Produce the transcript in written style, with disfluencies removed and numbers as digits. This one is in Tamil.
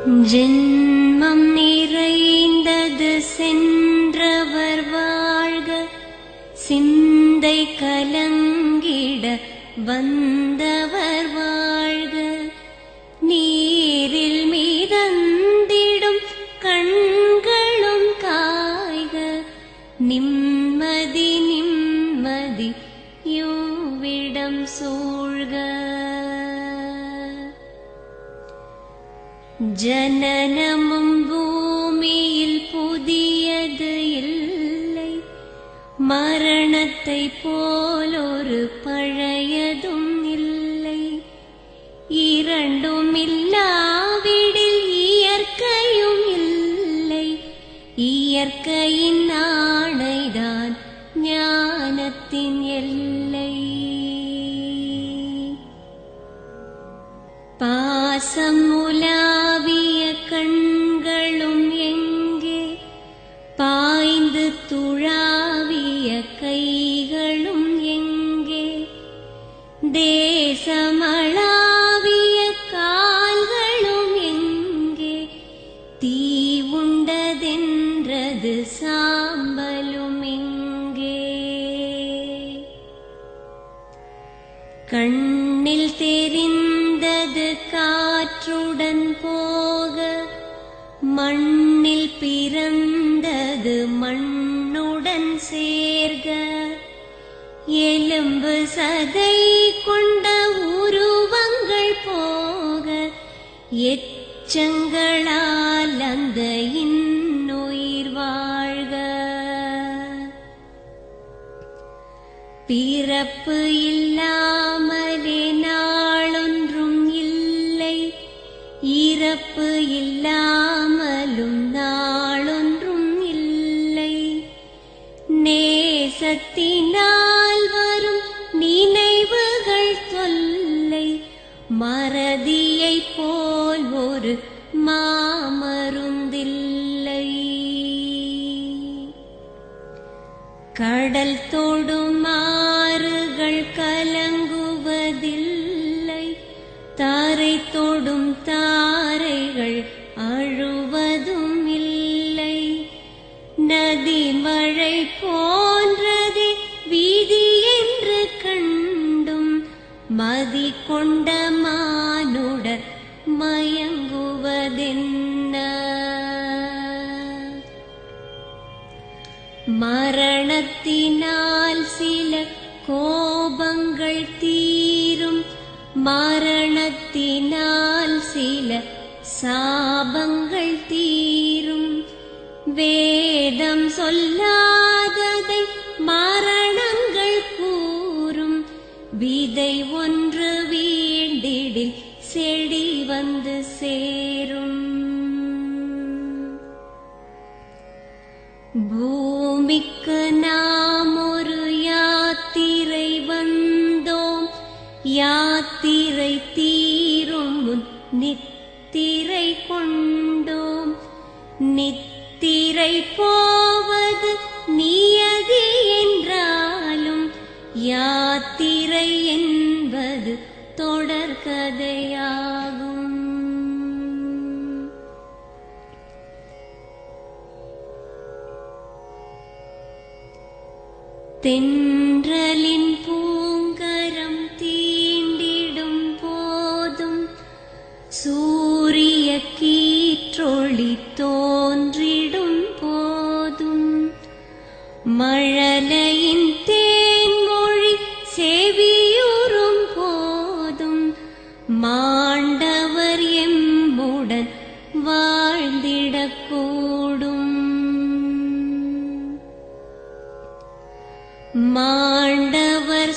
ஜென்மம் நிறைந்தது சென்றவர் வாழ்க, சிந்தை கலங்கிட வந்தவர் வாழ்க. நீரில் மிதந்திடும் கண்களும் காய்க, நிம்மதி நிம்மதி யோவிடம் சூழ்க. ஜனனமும் பூமியில் புதியது இல்லை, மரணத்தை போலொரு பழையதும் இல்லை. இரண்டும் இல்லாவிடில் இயற்கையும் இல்லை, இயற்கையின் ஆணைதான் ஞானத்தின் எல்லை. பாசம் உலாவிய கண்களும் எங்கே, பாய்ந்து துழாவிய கைகளும் எங்கே, தேசமளாவிய கால்களும் எங்கே, தீ உண்டதென்றது சாம்பலும் எங்கே. கண்ணில் தெரிந்தது காற்றுடன் போக, மண்ணில் பிறந்தது மண்ணுடன் சேர்க. எலும்பு சதை கொண்ட உருவங்கள் போக, எச்சங்களால் அந்த இன்னுயிர் வாழ்க. பிறப்பு இல்லாமலே நாளொன்றும் இல்லை, இறப்பு இல்லாமலும் நாளொன்றும் இல்லை. நேசத்தினால் வரும் நினைவுகள் தொல்லை, மறதியைப் போல் ஒரு மாமருந்தில்லை. கடல் தொடும் ஆறுகள் கலங்குவதில்லை, தாரை தொடும் தாரைகள் அழுவதும் இல்லை. நதி மழை போன்றதே விதி என்று கண்டும், மதி கொண்ட மானுடர் மயங்குவதென்ன. மரணத்தினால் சில கோபங்கள் தீரும், மரணத்தினால் சில சாபங்கள் தீரும். வேதம் சொல்லாததை மரணங்கள் கூறும், விதை ஒன்று வீண்டிடில் செடி வந்து சேரும். பூமிக்கு நாம் ஒரு யாத்திரை வந்தோம், யாத்திரை தீரும் முன் நித்திரை கொண்டோம். நித்திரை போவது நியதி என்றாலும், யாத்திரை என்பது தொடர்கதையாகும். தென்றலின் பூங்கரம் தீண்டிடும் போதும், சூரிய கீற்றொளி தோன்றிடும் போதும், மழலையின் தேன்மொழி செவியுறும் போதும், மாண்டவர் எம்முடன் வாழ்ந்திடக்கூடும். மாண்டவர்